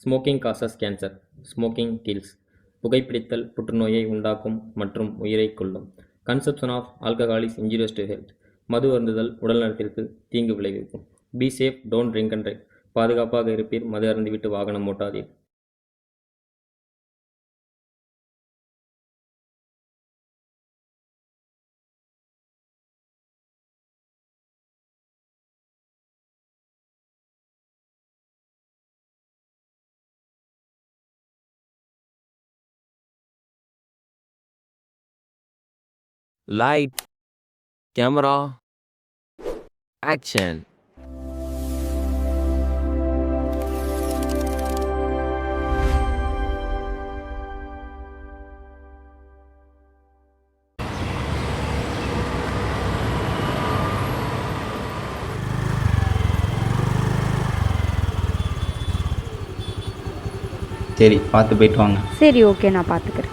Smoking causes cancer. Smoking kills. புகைப்பிடித்தல் புற்றுநோயை உண்டாக்கும் மற்றும் உயிரைக் கொல்லும். Consumption of alcohol is injurious to health. மது அருந்துதல் உடல் நலத்திற்கு தீங்கு விளைவிக்கும். Be safe, don't drink and drive. பாதுகாப்பாக இருப்பீர், மது அருந்திவிட்டு வாகனம் ஓட்டாதீர். Light, camera, action. சரி, பார்த்து போயிட்டு வாங்க. சரி, ஓகே, நான் பார்த்துக்கிறேன்.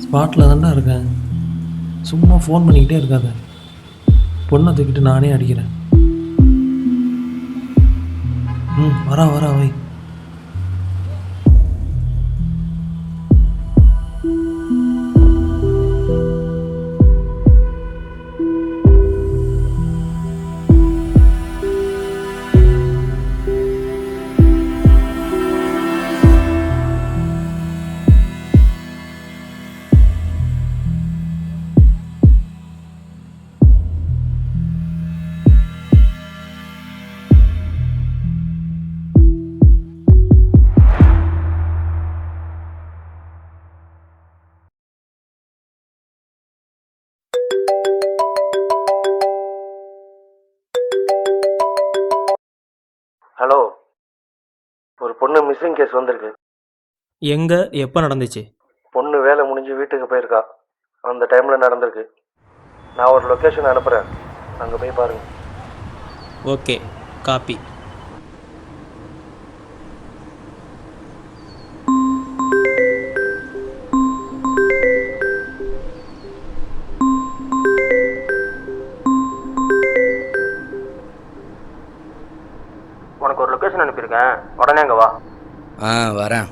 ஸ்பாட்டில் தான்டா இருக்கேன். சும்மா ஃபோன் பண்ணிக்கிட்டே இருக்காத. பொண்ணை தூக்கிட்டு நானே அடிக்கிறேன். வரா வை. ஹலோ, ஒரு பொண்ணு மிஸ்ஸிங் கேஸ் வந்திருக்கு. எங்கே, எப்போ நடந்துச்சு? பொண்ணு வேலை முடிஞ்சு வீட்டுக்கு போயிருக்கா. அந்த டைமில் நடந்திருக்கு. நான் ஒரு லொக்கேஷன் அனுப்புகிறேன், அங்கே போய் பாருங்கள். Okay, copy. உனக்கு ஒரு லொக்கேஷன் அனுப்பியிருக்கேன், உடனே அங்கே வா. வரேன்.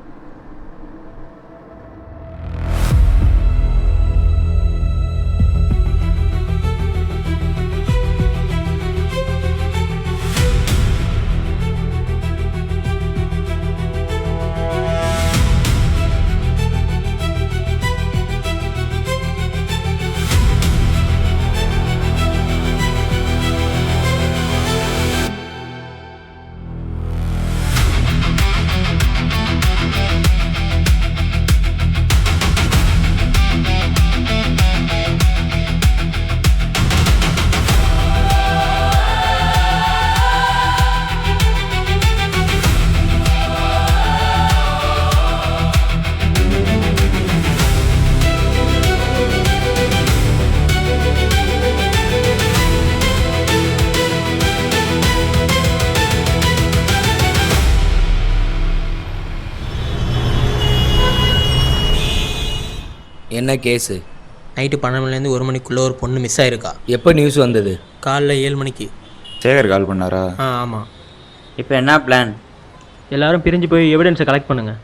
என்ன கேஸு? நைட்டு 12 மணிலேருந்து 1 மணிக்குள்ளே ஒரு பொண்ணு மிஸ் ஆயிருக்கா. எப்போ நியூஸ் வந்தது? காலைல 7 மணிக்கு. சேகர் கால் பண்ணாரா? ஆமாம். இப்போ என்ன பிளான்? எல்லாரும் பிரிஞ்சு போய் எவிடன்ஸை கலெக்ட் பண்ணுங்கள்.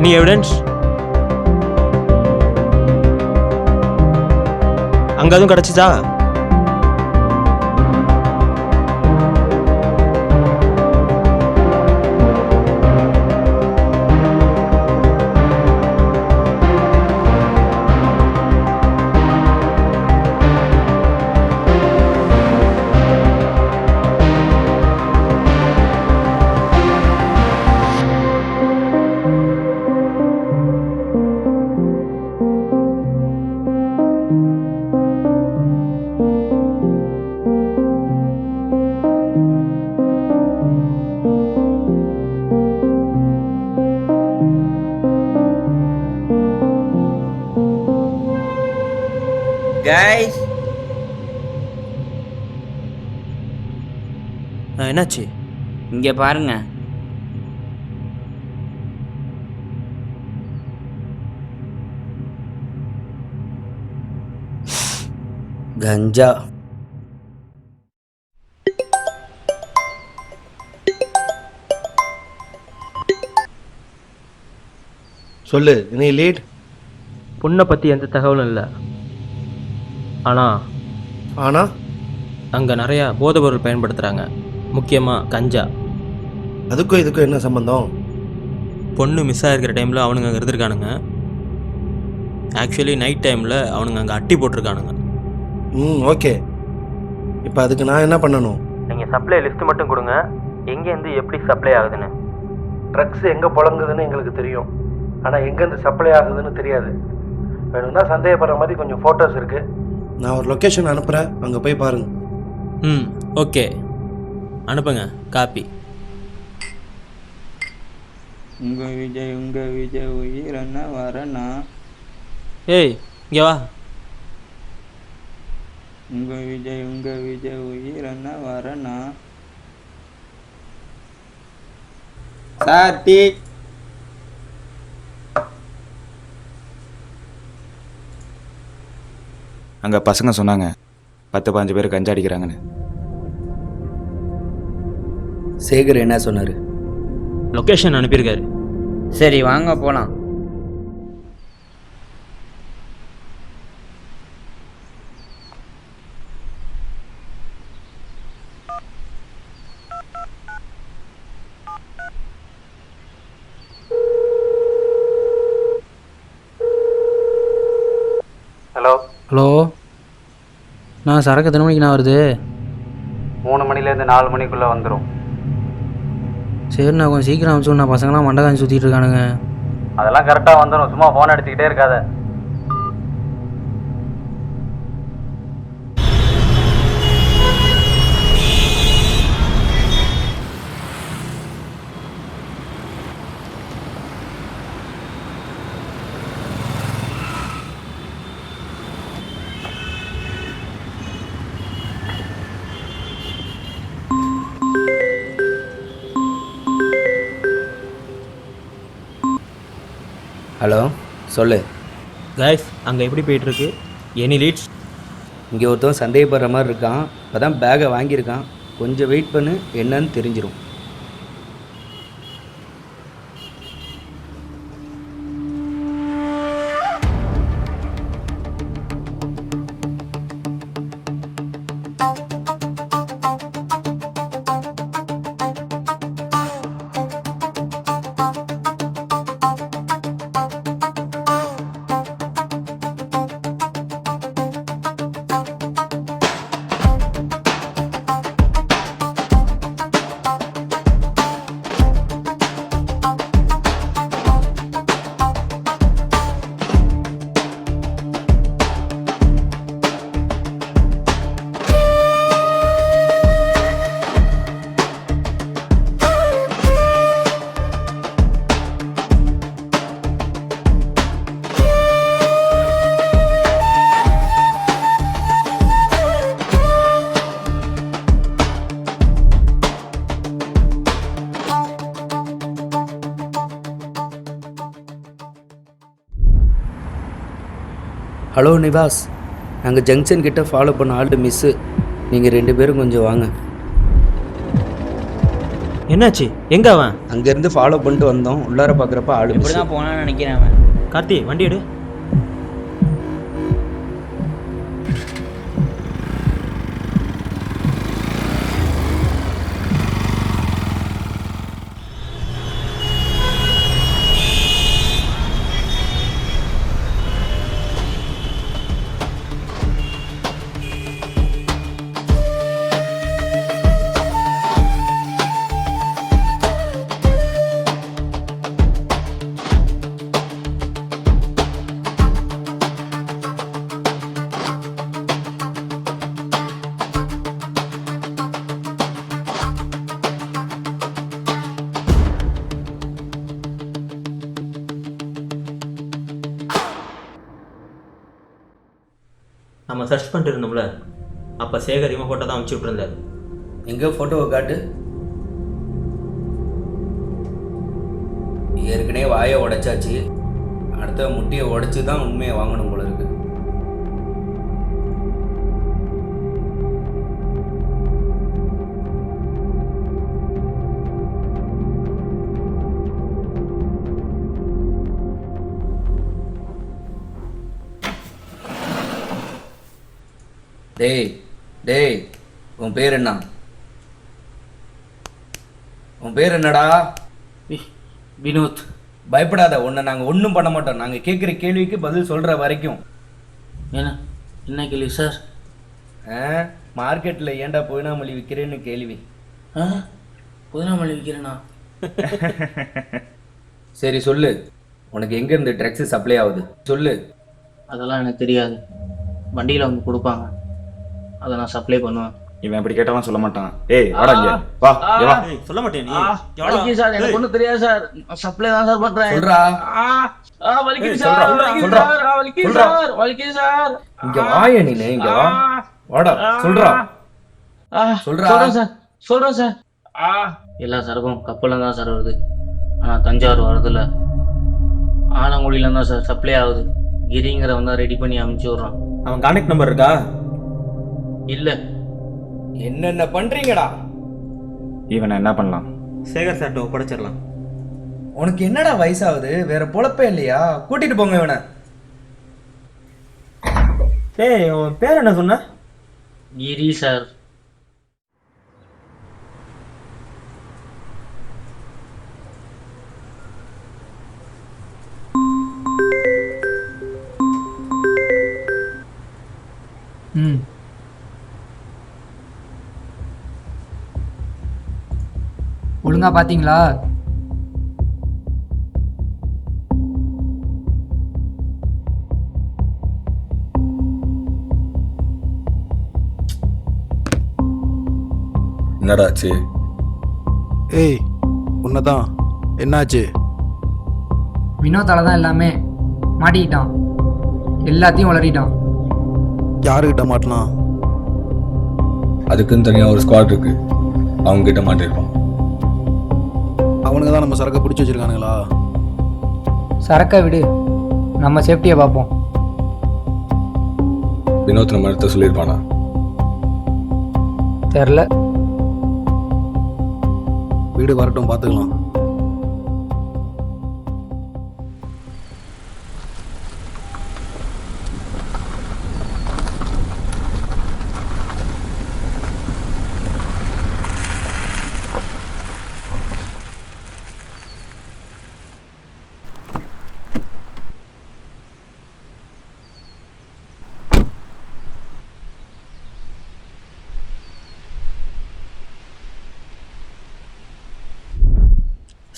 Any evidence? அங்கே எதுவும் கிடச்சிச்சா? கைஸ், என்னாச்சு? இங்கே பாருங்க. கஞ்சா. சொல்லு, நீ லீட். பொண்ணை பற்றி எந்த தகவலும் இல்லை. ஆனால் அங்கே நிறையா போதைப்பொருள் பயன்படுத்துகிறாங்க, முக்கியமாக கஞ்சா. அதுக்கும் இதுக்கும் என்ன சம்பந்தம்? பொண்ணு மிஸ் ஆகிருக்கிற டைமில் அவனுங்க அங்கே இருந்திருக்கானுங்க. ஆக்சுவலி நைட் டைமில் அவனுங்க அங்கே அட்டி போட்டிருக்கானுங்க. ஓகே. இப்போ அதுக்கு நான் என்ன பண்ணணும்? நீங்கள் சப்ளை லிஸ்ட்டு மட்டும் கொடுங்க, எங்கேருந்து எப்படி சப்ளை ஆகுதுன்னு. ட்ரக்ஸ் எங்கே புழங்குதுன்னு எங்களுக்கு தெரியும், ஆனால் எங்கேருந்து சப்ளை ஆகுதுன்னு தெரியாது. வேணும்னா சந்தேகப்படுற மாதிரி கொஞ்சம் ஃபோட்டோஸ் இருக்குது, நான் ஒரு லொக்கேஷன் அனுப்புகிறேன், அங்கே போய் பாருங்கள். ஓகே, அனுப்புங்க. காப்பி. உங்கள் விஜய் உயிர் என்ன வரண்ணா. ஏய், இங்கே வா. உங்கள் விஜய் உயிர் என்ன வரண்ணா. Sir tea. அங்கே பசங்க சொன்னாங்க 10-15 பேர் கஞ்சா அடிக்கிறாங்கன்னு. சேகர் என்ன சொன்னார்? லொக்கேஷன் அனுப்பியிருக்காரு. சரி வாங்க போகலாம். ஹலோ, நான் சரக்கு எத்தனை மணிக்கு நான் வருது? 3 மணிலேருந்து 4 மணிக்குள்ளே வந்துடும். சரிண்ணா, கொஞ்சம் சீக்கிரம் அனுப்பிச்சு. நான் பசங்களாம் மண்டகாஞ்சி சுற்றிட்டு இருக்கானுங்க. அதெல்லாம் கரெக்டாக வந்துடும், சும்மா ஃபோன் அடிச்சுக்கிட்டே இருக்காத. ஹலோ, சொல்லு. கைஸ், அங்கே எப்படி போயிட்டுருக்கு? Any leads? இங்கே ஒருத்தன் சந்தேகப்படுற மாதிரி இருக்கான். இப்போ தான் பேக்கை வாங்கியிருக்கான். கொஞ்சம் வெயிட் பண்ணு, என்னன்னு தெரிஞ்சிடும். ஹலோ நிவாஸ், நாங்கள் ஜங்ஷன் கிட்ட ஃபாலோ பண்ண ஆள் மிஸ்ஸு. நீங்கள் 2 பேரும் கொஞ்சம் வாங்க. என்னாச்சு எங்க அவன்? அங்கேருந்து ஃபாலோ பண்ணிட்டு வந்தோம். உள்ளார பார்க்குறப்ப ஆளு இப்படி miss. தான் போனான்னு நினைக்கிறேன் அவன். கார்த்தி வண்டி எடு. நம்ம சர்ச் பண்ணிட்டு இருந்தோம்ல, அப்போ சேகர் இவன் ஃபோட்டோ தான் அனுப்பிச்சி விட்டுருந்தாரு. எங்கே ஃபோட்டோவை காட்டு. ஏற்கனவே வாயை உடைச்சாச்சு, அடுத்த முட்டியை உடைச்சி தான் உண்மையை வாங்கணும் போல இருக்கு. டேய் டேய், உன் பேர் என்ன? உன் பேர் என்னடா? வினோத். பயப்படாத, உன்னை நாங்கள் ஒன்றும் பண்ண மாட்டோம். நாங்கள் கேட்குற கேள்விக்கு பதில் சொல்கிற வரைக்கும். என்ன கேள்வி சார்? மார்க்கெட்டில் ஏன்டா பொய்னாமல்லி விற்கிறேன்னு கேள்வி. புதினாமல்லி விற்கிறேண்ணா. சரி சொல்லு, உனக்கு எங்கேருந்து ட்ரக்ஸு சப்ளை ஆகுது சொல்லு. அதெல்லாம் எனக்கு தெரியாது. வண்டியில் வந்து கொடுப்பாங்க, அதை நான் சப்ளை பண்ணுவேன். இவன் இப்படி கேட்டாலும் சொல்ல மாட்டான். ஏய் வாடா இங்க வா, இங்க வா. சொல்ல மாட்டேன் நீ. வலிக்குது சார், எனக்கு ஒன்றும் தெரியாது சார். சப்ளை தான் சார் பண்றேன். சொல்றா. வலிக்குது சார், வலிக்குது சார், வலிக்குது சார், வலிக்குது சார். இங்க வாய நீனு, இங்க வா. வாடா சொல்றா. சொல்றா. சொல்றேன் சார். எல்லா சரக்கும் கப்பல்ல தான் சார் வருது, ஆனா தஞ்சாவூர் வரதில்ல. ஆலங்குடியில தான் சார் சப்ளை ஆகுது. கிரிங்கிறவன் தான் ரெடி பண்ணி அனுப்பிச்சு விடுறான். அவன் கான்டாக்ட் நம்பர் இருக்கா? இல்ல. என்னென்ன பண்றீங்கடா? இவனை என்ன பண்ணலாம்? சேகர் சார்ட்ட ஒப்படைச்சிடலாம். உனக்கு என்னடா வயசாகுது? வேற பொழப்பே இல்லையா? கூட்டிட்டு போங்க இவனை. டேய், உன் பேர் என்ன சொன்ன? கிரி சார். ஒழுங்கா பாத்தீங்களா? என்னடா ஆச்சு? ஏய் உன்னதான் என்னாச்சு? வினோத்தால தான் எல்லாமே. மாட்டிக்கிட்டான், எல்லாத்தையும் வளரிட்டான். யாருக்கிட்ட மாட்டலாம்? அதுக்குன்னு தனியாக ஒரு ஸ்குவாட் இருக்கு, அவங்க கிட்ட மாட்டிருப்பான். அவனுங்க தான் நம்ம சரக்கை பிடிச்சி வச்சிருக்கானுங்களா? சரக்கை விடு, நம்ம சேஃப்டியை பார்ப்போம். வினோத் நம்ம இடத்த சொல்லியிருப்பானா? தெரில. வீடு வரட்டும், பார்த்துக்கலாம்.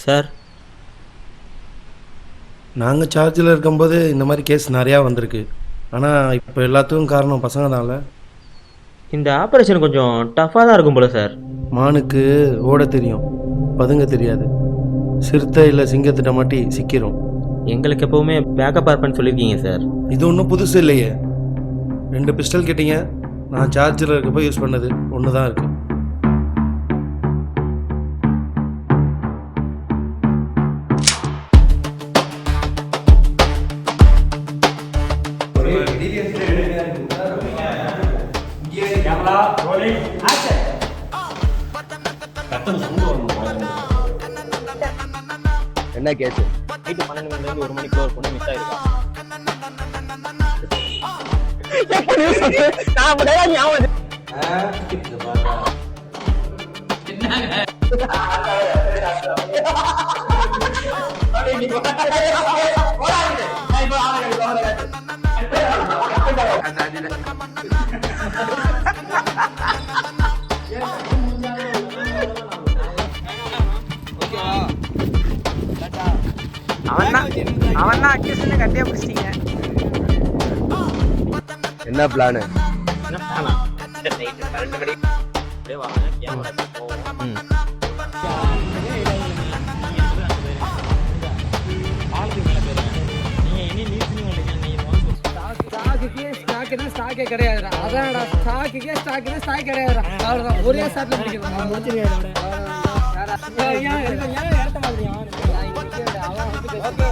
சார், நாங்கள் சார்ஜில் இருக்கும்போது இந்த மாதிரி கேஸ் நிறையா வந்திருக்கு. ஆனால் இப்போ எல்லாத்துக்கும் காரணம் பசங்க தான்ல. இந்த ஆப்ரேஷன் கொஞ்சம் டஃப்பாக தான் இருக்கும் போல சார். மானுக்கு ஓட தெரியும், பதுங்க தெரியாது. சிறுத்தை இல்லை சிங்கத்திட்ட மாட்டி சிக்கிரும். எங்களுக்கு எப்போவுமே பேக்கப் இருப்பேன்னு சொல்லியிருக்கீங்க சார். இது ஒன்றும் புதுசு இல்லையே. 2 பிஸ்டல் கேட்டீங்க, நான் சார்ஜில் இருக்கப்போ யூஸ் பண்ணது ஒன்று தான் இருக்குது. கத்தனை சூடு வரணும். என்ன கேஸ்? நைட்டு 12 மணிலேருந்து 1 மணிக்குள்ள ஒரு பொண்ணு மிஸ் ஆயிருக்கா. அவன் தான் அக்யூஸ்னு கட்டியா பிடிச்சிட்டீங்க. என்ன பிளானு? அப்படியே வாங்க கேமரா போவோம். ஸ்டாக்கே கிடையாதுடா. அதான்டா ஸ்டாக்குக்கே ஸ்டாக் கிடையாதுடா. அவ்வளோதான், ஒரே ஸ்டாக்ல முடிக்கணும். முடிச்சிருக்கேன். இடத்த மாதிரி அவன் வந்து